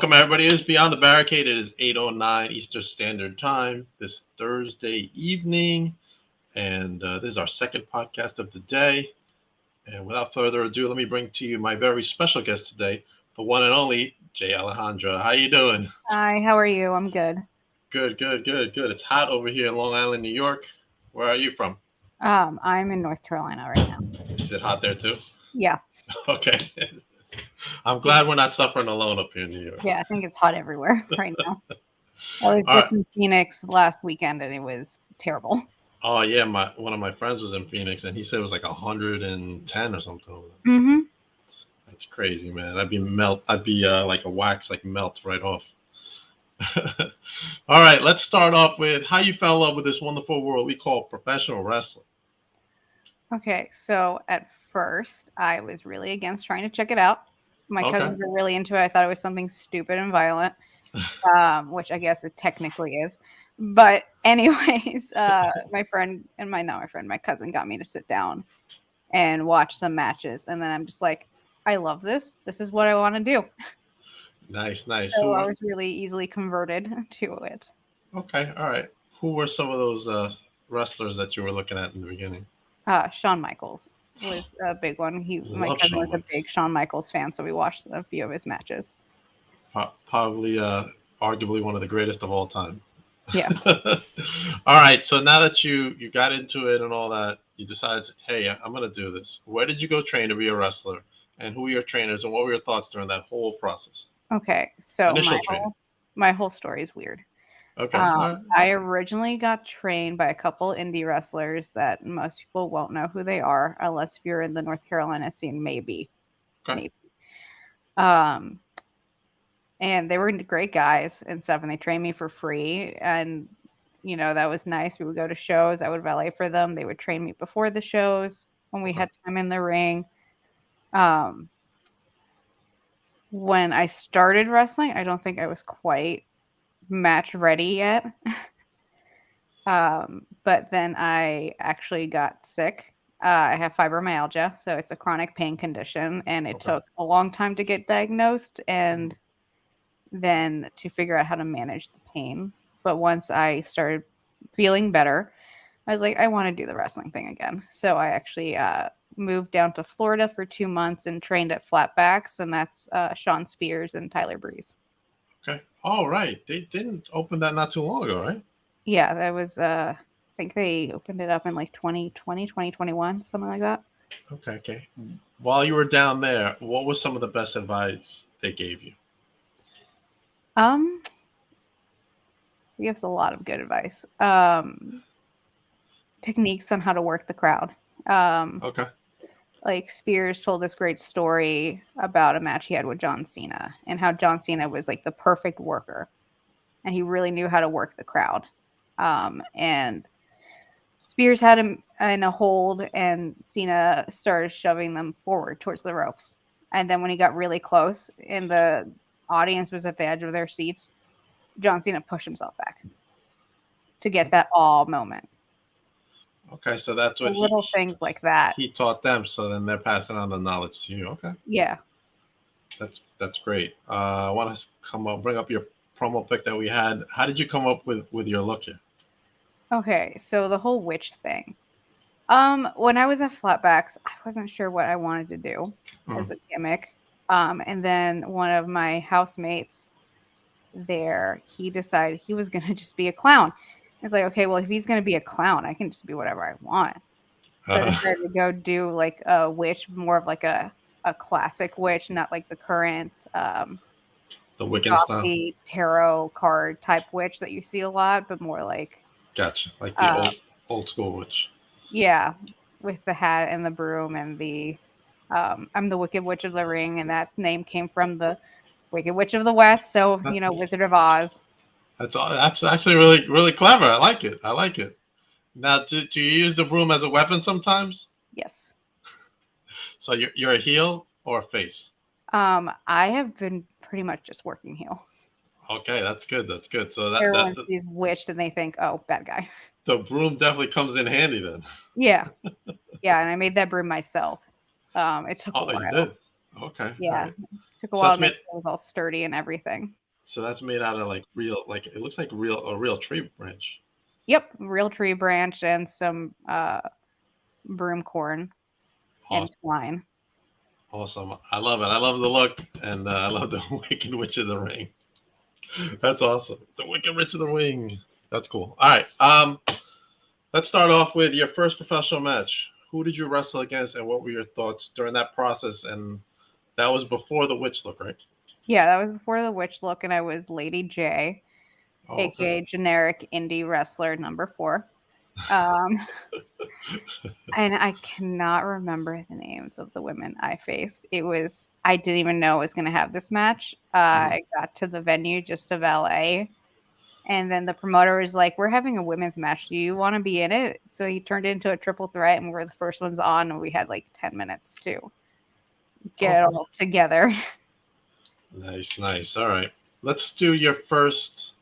Welcome, everybody. It is Beyond the Barricade. It is 8:09 Eastern Standard Time this Thursday evening. And this is our second podcast of the day. And without further ado, let me bring to you my very special guest today, the one and only Alejandra. How you doing? Hi, how are you? I'm good. Good. It's hot over here in Long Island, New York. Where are you from? I'm in North Carolina right now. Is it hot there too? Yeah. Okay. I'm glad we're not suffering alone up here in New York. Yeah, I think it's hot everywhere right now. I was All right. just in Phoenix last weekend and it was terrible. Oh yeah, one of my friends was in Phoenix and he said it was like 110 or something. Mm-hmm. That's crazy, man. I'd be like a wax, like melt right off. All right, let's start off with how you fell in love with this wonderful world we call professional wrestling. Okay, so at first I was really against trying to check it out. My cousins were really into it. I thought it was something stupid and violent, which I guess it technically is. But anyways, my cousin got me to sit down and watch some matches. And then I'm just like, I love this. This is what I want to do. Nice. So I was really easily converted to it. Okay, all right. Who were some of those wrestlers that you were looking at in the beginning? Shawn Michaels was a big one. My cousin was a big Shawn Michaels fan, so we watched a few of his matches. Probably, arguably one of the greatest of all time. Yeah. All right. So now that you got into it and all that, you decided to, hey, I'm going to do this. Where did you go train to be a wrestler? And who were your trainers? And what were your thoughts during that whole process? Okay. So my whole story is weird. Okay. I originally got trained by a couple indie wrestlers that most people won't know who they are unless if you're in the North Carolina scene, maybe. Okay. Maybe. And they were great guys and stuff, and they trained me for free. And, that was nice. We would go to shows. I would valet for them. They would train me before the shows when we had time in the ring. When I started wrestling, I don't think I was quite match ready yet. But then I actually got sick. I have fibromyalgia, so it's a chronic pain condition, and it took a long time to get diagnosed and then to figure out how to manage the pain. But once I started feeling better, I was like, I want to do the wrestling thing again. So I actually moved down to Florida for 2 months and trained at Flatbacks, and that's Sean Spears and Tyler Breeze. Okay. All right. They didn't open that not too long ago, right? Yeah, that was, I think they opened it up in like 2020, 2021, something like that. Okay. While you were down there, what was some of the best advice they gave you? He gives a lot of good advice. Techniques on how to work the crowd. Okay. Like Spears told this great story about a match he had with John Cena and how John Cena was like the perfect worker and he really knew how to work the crowd. And Spears had him in a hold and Cena started shoving them forward towards the ropes. And then when he got really close and the audience was at the edge of their seats, John Cena pushed himself back to get that all moment. Okay, so that's what little things like that. He taught them, so then they're passing on the knowledge to you. Okay. Yeah. That's great. I want to bring up your promo pic that we had. How did you come up with your look here? Okay, so the whole witch thing. When I was at Flatbacks, I wasn't sure what I wanted to do as a gimmick. And then one of my housemates there, he decided he was going to just be a clown. I was like, okay, well, if he's going to be a clown, I can just be whatever I want. So I decided to go do like a witch, more of like a classic witch, not like the current the Wiccan style tarot card type witch that you see a lot, but more like gotcha, like the old school witch. Yeah, with the hat and the broom and the I'm the Wicked Witch of the Ring, and that name came from the Wicked Witch of the West, so Wizard of Oz. That's actually really clever. I like it. Now, do you use the broom as a weapon sometimes? Yes. So you're a heel or a face? I have been pretty much just working heel. Okay, that's good. So everyone sees witched and they think, oh, bad guy. The broom definitely comes in handy then. Yeah, and I made that broom myself. It took a while. You did? Okay. Yeah, right. it Took a So while that's to make made. sure it was all sturdy and everything. So that's made out of like real, like it looks like a real tree branch. Yep, real tree branch and some broom corn and Awesome. twine. Awesome. I love it. I love the look, and I love the Wicked Witch of the Ring. That's awesome. The Wicked Witch of the Ring. That's cool. All right. Let's start off with your first professional match. Who did you wrestle against, and what were your thoughts during that process? And that was before the witch look, right? Yeah, that was before the witch look, and I was Lady J, Oh, okay. aka generic indie wrestler number 4. Um, and I cannot remember the names of the women I faced. I didn't even know I was going to have this match. Mhm. I got to the venue just to valet, and then the promoter was like, "We're having a women's match. Do you want to be in it?" So he turned it into a triple threat, and we were the first ones on, and we had like 10 minutes to get it Okay. all together. Nice, nice. All right. Let's do your first.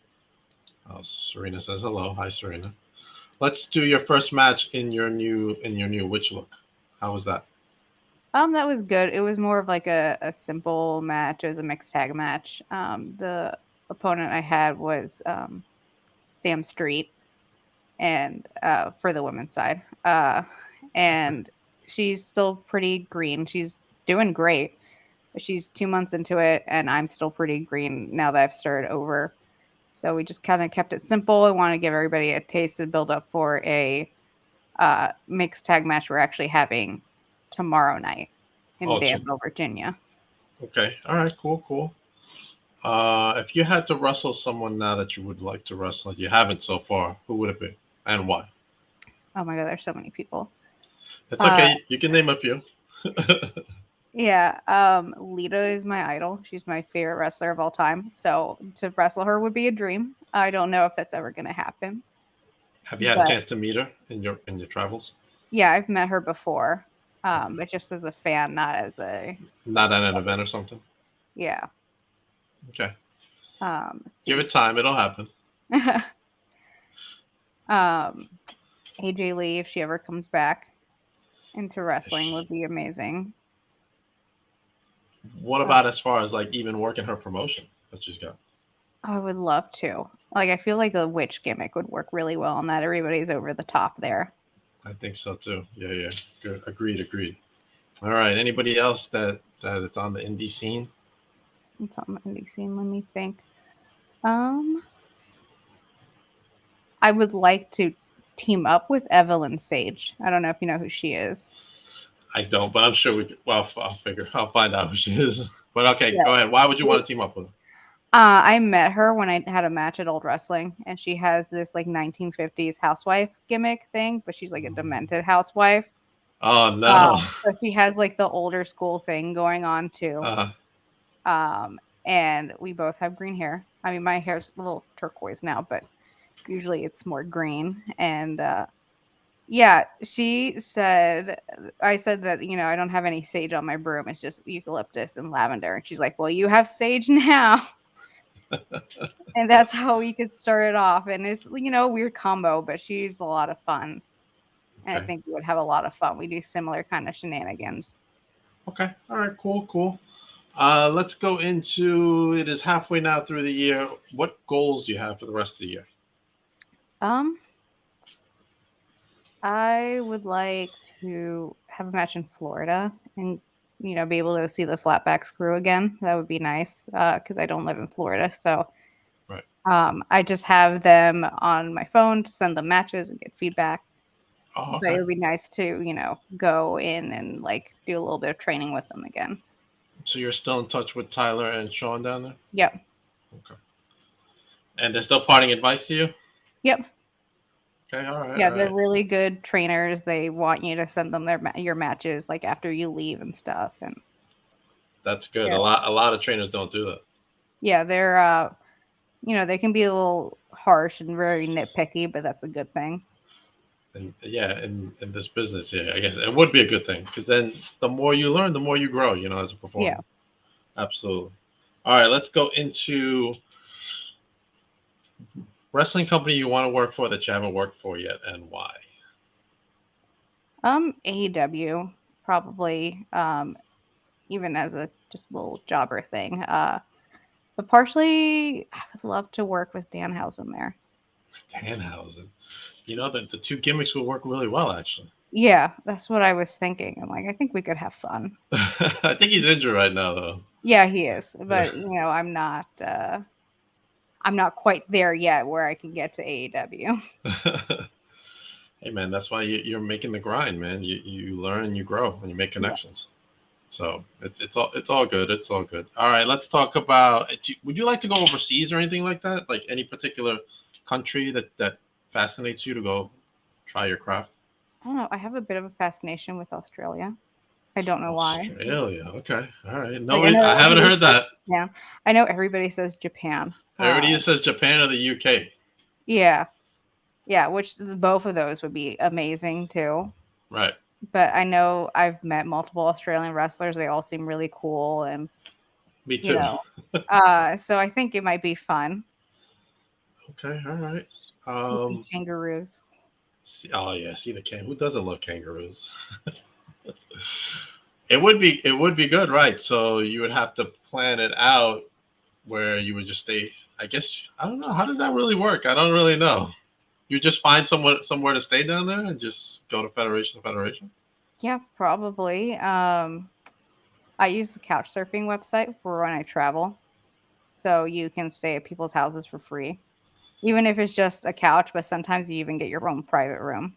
Oh, Serena says hello. Hi, Serena. Let's do your first match in your new witch look. How was that? That was good. It was more of like a simple match. It was a mixed tag match. The opponent I had was Sam Street, and for the women's side. Okay. And she's still pretty green. She's doing great. She's 2 months into it, and I'm still pretty green now that I've started over. So we just kind of kept it simple. I want to give everybody a taste and build up for a mixed tag match we're actually having tomorrow night in Oh, Danville, Virginia. okay. All right. Cool. Cool. If you had to wrestle someone now that you would like to wrestle, you haven't so far, who would it be and why? Oh my god, there's so many people. It's Uh, okay. You can name a few. yeah, Lita is my idol. She's my favorite wrestler of all time. So to wrestle her would be a dream. I don't know if that's ever going to happen, Have you had a but chance to meet her in your travels? yeah, I've met her before, Okay. but just as a fan, not as a Not at an event or something. yeah. Okay. Let's Give see. it time. It'll happen. um, AJ Lee, if she ever comes back into wrestling, would be amazing. What Uh, about as far as like even working her promotion that she's got? I would love to. Like, I feel like a witch gimmick would work really well on that. Everybody's over the top there. I think so too. Yeah, yeah. Good. Agreed. Agreed. All right. Anybody else that it's on the indie scene? It's on the indie scene. Let me think. Um, I would like to team up with Evelyn Sage. I don't know if you know who she is. I don't, but I'm sure we. Could, well, I'll figure. I'll find out who she is. But okay, Yeah. go ahead. Why would you want to team up with her? I met her when I had a match at Old Wrestling, and she has this like 1950s housewife gimmick thing, but she's like a demented housewife. Oh no. So she has like the older school thing going on too. Uh, And we both have green hair. I mean, my hair's a little turquoise now, but usually it's more green. And yeah, I said that, I don't have any sage on my broom. It's just eucalyptus and lavender. And she's like, well, you have sage now. And that's how we could start it off. And it's, a weird combo, but she's a lot of fun. And I okay. think we would have a lot of fun. We do similar kind of shenanigans. Okay. All right. Cool. Cool. Let's go into it. Is halfway now through the year. What goals do you have for the rest of the year? Um, I would like to have a match in Florida and, be able to see the Flatbacks crew again. That would be nice because I don't live in Florida. So Right. I just have them on my phone to send them matches and get feedback. Oh, But it okay. would be nice to, go in and like do a little bit of training with them again. So you're still in touch with Tyler and Sean down there? Yep. Okay. And they're still parting advice to you? Yep. Okay. All right. Yeah, All they're right. really good trainers. They want you to send them your matches like after you leave and stuff. And That's good. yeah, A lot of trainers don't do that. yeah, they're they can be a little harsh and very nitpicky, but that's a good thing. And yeah, in this business, yeah, I guess it would be a good thing because then the more you learn, the more you grow, as a Yeah. performer. Absolutely. All right, let's go into wrestling company you want to work for that you haven't worked for yet and why. AEW probably. even as a just little jobber thing. But partially, I would love to work with Danhausen there. Danhausen. You know that the two gimmicks will work really well, actually. Yeah, that's what I was thinking. I'm like, I think we could have fun. I think he's injured right now, though. Yeah, he is, Yeah. but I'm not quite there yet where I can get to AEW. Hey, man, that's why you're making the grind, man. You learn and you grow and you make Yeah. connections. So it's all good. It's all good. All right, let's talk about. Would you like to go overseas or anything like that? Like any particular country that fascinates you to go try your craft? I don't know. I have a bit of a fascination with Australia. I don't know why. Australia. Okay. All right. Like No, I know I haven't everybody heard says that. Japan. I know everybody says Japan. Everybody says Japan or the UK. Yeah, yeah, which both of those would be amazing too. Right. But I know I've met multiple Australian wrestlers. They all seem really cool, and Me you too. know, so I think it might be fun. Okay. All right. See some Um. kangaroos. Oh yeah. See the Who doesn't love kangaroos? It would be good, right? So you would have to plan it out where you would just stay. I guess I don't know. How does that really work? I don't really know. You just find somewhere to stay down there and just go to federation to federation. Yeah, probably. I use the couch surfing website for when I travel. So you can stay at people's houses for free. Even if it's just a couch, but sometimes you even get your own private room.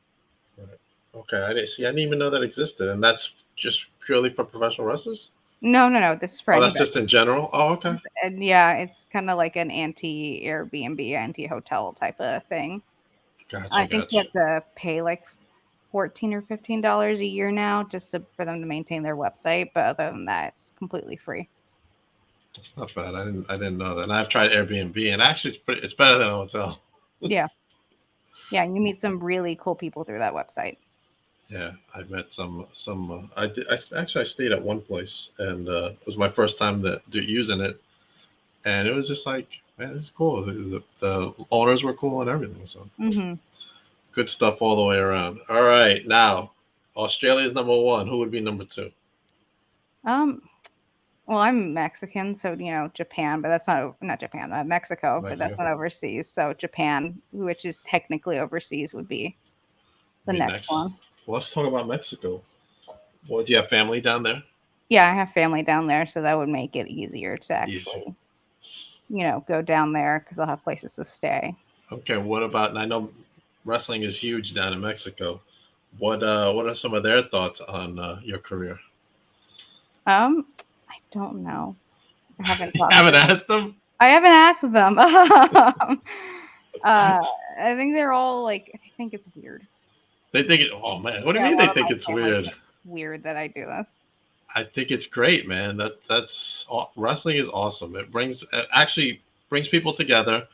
Right. Okay, I didn't see. I didn't even know that existed, and that's just purely for professional wrestlers. No, no, no. This is for Oh, that's anybody. just in general. Oh, okay. And yeah, it's kind of like an anti Airbnb, anti hotel type of thing. Gotcha, I think you gotcha. have to pay like $14 or $15 a year now just for them to maintain their website. But other than that, it's completely free. That's not bad. I didn't know that. And I've tried Airbnb, and actually, it's better than a hotel. Yeah. Yeah. And you meet some really cool people through that website. Yeah, I met some. Actually, I stayed at one place, and it was my first time using it, and it was just like, man, this is cool. The owners were cool and everything. So Hmm. good stuff all the way around. All right, now Australia's number one. Who would be number two? Um, well, I'm Mexican, so Japan, but that's not Japan, Mexico, but that's Mexico. not overseas. So Japan, which is technically overseas, would be the Be next next. one. Well, let's talk about Mexico. Well, do you have family down there? Yeah, I have family down there, so that would make it easier to Easier. actually, go down there because I'll have places to stay. Okay. What about? And I know wrestling is huge down in Mexico. What are some of their thoughts on your career? I don't know. I haven't You talked to haven't them. asked them. I haven't asked them. I think they're all like, I think it's weird. They think it. Oh man, what do you Yeah, a mean they lot of think my it's family weird? thinks it's weird that I do this. I think it's great, man. Wrestling is awesome. It actually brings people together,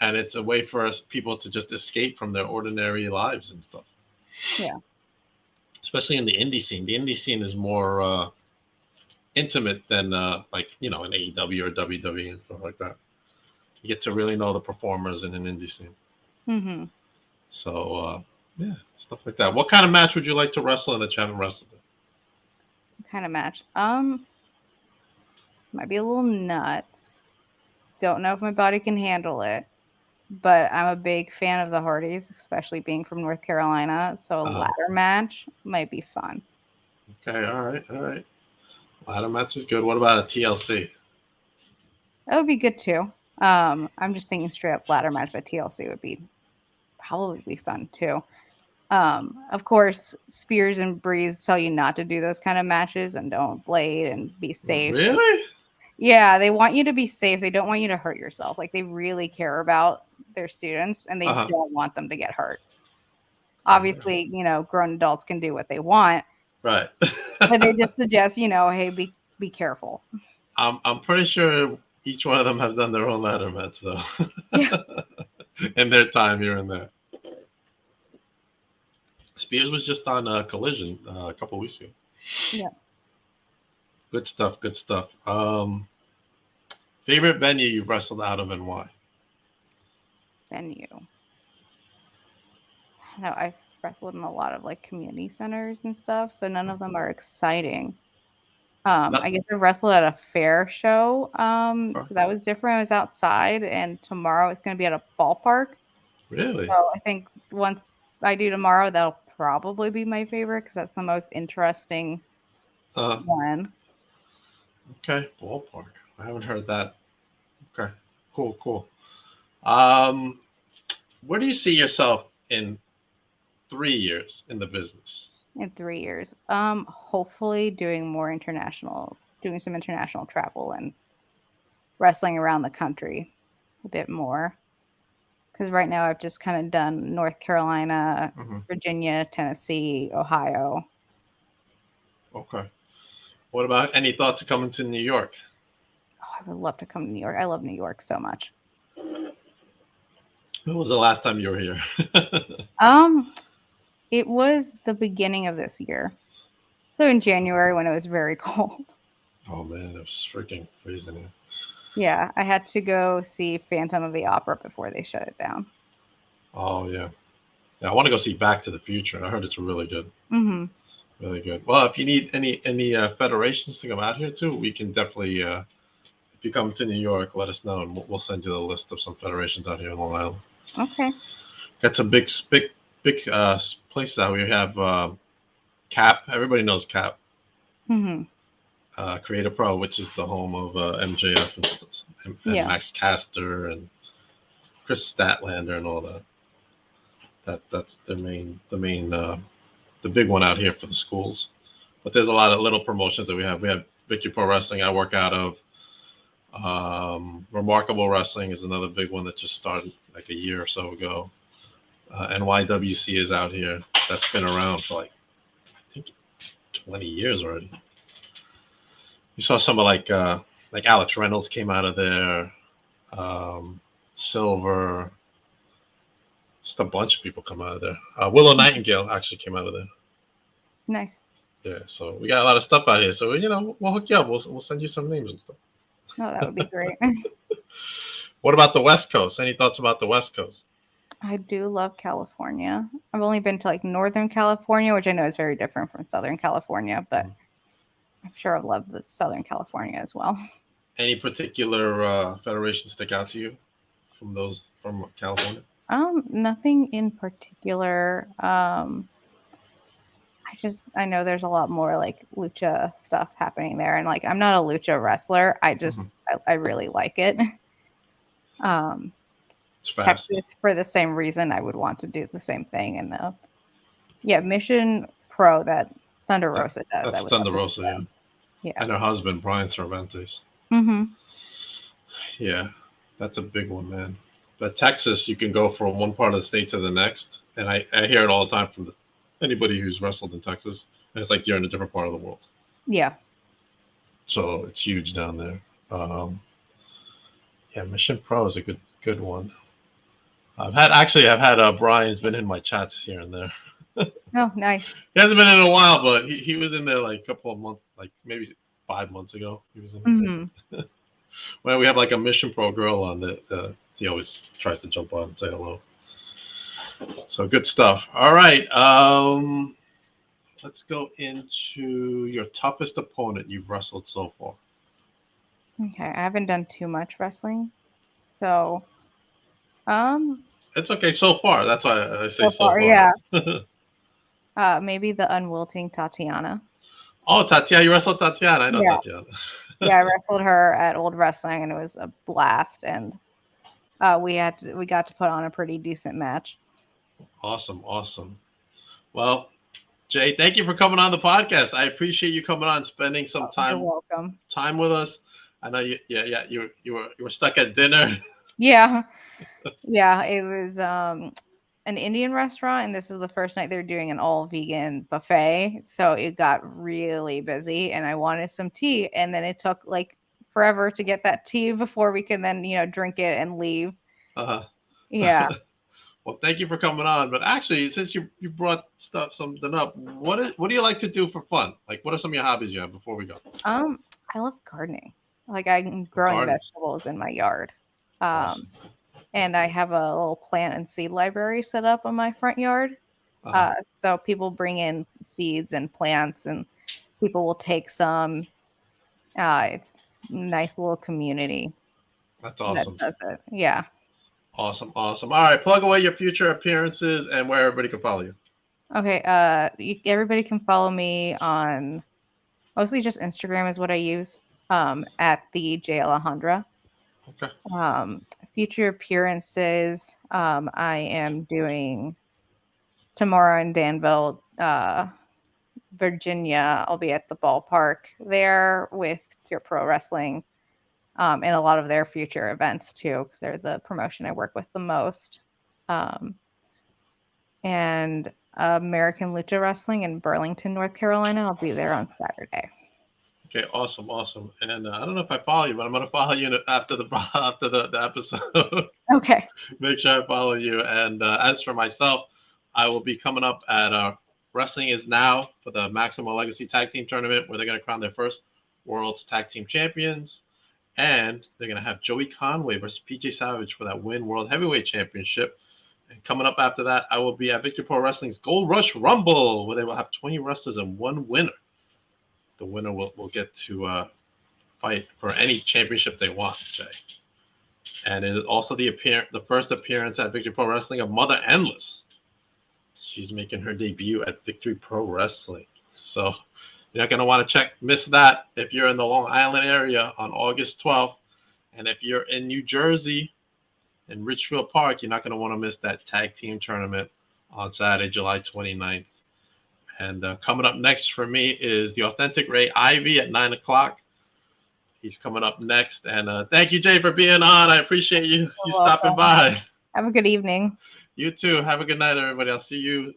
and it's a way for us people to just escape from their ordinary lives and stuff. Yeah. Especially in the indie scene. The indie scene is more intimate than like an AEW or WWE and stuff like that. You get to really know the performers in an indie scene. Hmm. So yeah, stuff like that. What kind of match would you like to wrestle in that you haven't wrestled in? Kind of match. Might be a little nuts. Don't know if my body can handle it, but I'm a big fan of the Hardys, especially being from North Carolina. So a Uh, ladder match might be fun. okay, all right, all right. Ladder match is good. What about a TLC? That would be good too. I'm just thinking straight up ladder match, but TLC would be probably be fun too. Of course, Spears and Breeze tell you not to do those kind of matches and don't blade and be safe. And Really? yeah, they want you to be safe. They don't want you to hurt yourself. Like they really care about their students and they Uh-huh. don't want them to get hurt. All right. Obviously, grown adults can do what they want, Right. but they just suggest, hey, be careful. I'm pretty sure each one of them have done their own ladder match though, Yeah. in their time here and there. Spears was just on Collision a couple weeks ago. Yeah. Good stuff. Good stuff. Favorite venue you've wrestled out of and why? Venue. I don't know. I've wrestled in a lot of like community centers and stuff, so none of them are exciting. Not I guess I wrestled at a fair show. okay. So that was different. I was outside, and tomorrow it's going to be at a ballpark. So Really. I think once I do tomorrow, that'll probably be my favorite because that's the most interesting Uh, one. okay. Ballpark. I haven't heard that. Okay. Cool. Cool. Um, where do you see yourself in 3 years in the business? In 3 years. Hopefully doing some international travel and wrestling around the country a bit more. Because right now I've just kind of done North Carolina, Hmm. Virginia, Tennessee, Ohio. Okay. What about any thoughts of coming to New York? Oh, I would love to come to New York. I love New York so much. When was the last time you were here? Um, it was the beginning of this year. So in January when it was very cold. Oh man, it was freaking freezing here. Yeah, I had to go see Phantom of the Opera before they shut it down. Oh yeah. Yeah, I want to go see Back to the Future. I heard it's really good. Mm-hmm. Really good. Well, if you need any federations to come out here too, we can definitely. If you come to New York, let us know, and we'll send you the list of some federations out here in Long Island. Okay. Got some big places out. We have Cap. Everybody knows Cap. Mm-hmm. Creative Pro, which is the home of MJF and Yeah. Max Caster and Chris Statlander and all that. That's the big one out here for the schools. But there's a lot of little promotions that we have. We have Victory Pro Wrestling. I work out of. Remarkable Wrestling is another big one that just started like a year or so ago. NYWC is out here. That's been around for I think 20 years already. You saw some of like Alex Reynolds came out of there. Silver. Just a bunch of people come out of there. Willow Nightingale actually came out of there. Nice. Yeah, so we got a lot of stuff out here. So we'll hook you up. We'll send you some names and stuff. Oh, that would be great. What about the West Coast? Any thoughts about the West Coast? I do love California. I've only been to like Northern California, which I know is very different from Southern California, but Mhm. I'm sure I love the Southern California as well. Any particular federation stick out to you from California? Nothing in particular. I know there's a lot more like lucha stuff happening there, and like I'm not a lucha wrestler. Hmm. I really like it. Um, It's fast. Texas for the same reason I would want to do the same thing, and yeah, Mission Pro that Thunder That, Rosa does. I that's would love Thunder to do Rosa, yeah, that. Yeah. and her husband Brian Cervantes. Mm-hmm. Yeah, that's a big one, man. But Texas, you can go from one part of the state to the next, and I hear it all the time from anybody who's wrestled in Texas, and it's like you're in a different part of the world. Yeah. So it's huge down there. Um, yeah, Mission Pro is a good one. I've had Brian's been in my chats here and there. Oh, nice. He hasn't been in a while, but he was in there like a couple of months, like maybe 5 months ago. He was in there. Mm-hmm. When we have like a Mission Pro girl on, he always tries to jump on and say hello. So good stuff. All right, let's go into your toughest opponent you've wrestled so far. Okay, I haven't done too much wrestling, so um, It's okay so far. That's why I say so so far, far. yeah. Maybe the unwilting Tatiana. Oh, Tatiana, you wrestled Tatiana. I know Yeah, Tatiana. yeah, I wrestled her at Old Wrestling, and it was a blast. And we got to put on a pretty decent match. Awesome, awesome. Well, Jay, thank you for coming on the podcast. I appreciate you coming on, spending some Oh, you're welcome. time with us. I know you were stuck at dinner. Yeah, yeah, it was an Indian restaurant, and this is the first night they're doing an all vegan buffet. So it got really busy, and I wanted some tea, and then it took like forever to get that tea before we can then drink it and leave. Uh-huh. Yeah. Well, thank you for coming on. But actually, since you brought something up, what do you like to do for fun? Like, what are some of your hobbies you have before we go? I love gardening. Like I'm growing Garden. vegetables in my yard. Um, Awesome. and I have a little plant and seed library set up on my front yard. Uh-huh. So people bring in seeds and plants, and people will take some. It's a nice little community That's that awesome. does it. Yeah. Awesome. Awesome. All right. Plug away your future appearances and where everybody can follow you. Okay. Everybody can follow me on mostly just Instagram is what I use. At the J Alejandra. Okay. Future appearances. I am doing tomorrow in Danville, Virginia. I'll be at the ballpark there with Pure Pro Wrestling, and a lot of their future events too, because they're the promotion I work with the most. Um, and American Lucha Wrestling in Burlington, North Carolina. I'll be there on Saturday. Okay. Awesome. Awesome. And I don't know if I follow you, but I'm going to follow you after the episode. Okay. Make sure I follow you. And as for myself, I will be coming up at Wrestling Is Now for the Maximum Legacy Tag Team Tournament, where they're going to crown their first World's Tag Team Champions. And they're going to have Joey Conway versus PJ Savage for that Win World Heavyweight Championship. And coming up after that, I will be at Victory Pro Wrestling's Gold Rush Rumble, where they will have 20 wrestlers and one winner. The winner will get to fight for any championship they want, Jay. And it is also the first appearance at Victory Pro Wrestling of Mother Endless. She's making her debut at Victory Pro Wrestling. So you're not going to want to miss that if you're in the Long Island area on August 12th. And if you're in New Jersey, in Richfield Park, you're not going to want to miss that tag team tournament on Saturday, July 29th. And coming up next for me is the Authentic Ray Ivy at 9 o'clock. He's coming up next. And thank you, Jay, for being on. I appreciate you stopping by. Have a good evening. You too. Have a good night, everybody. I'll see you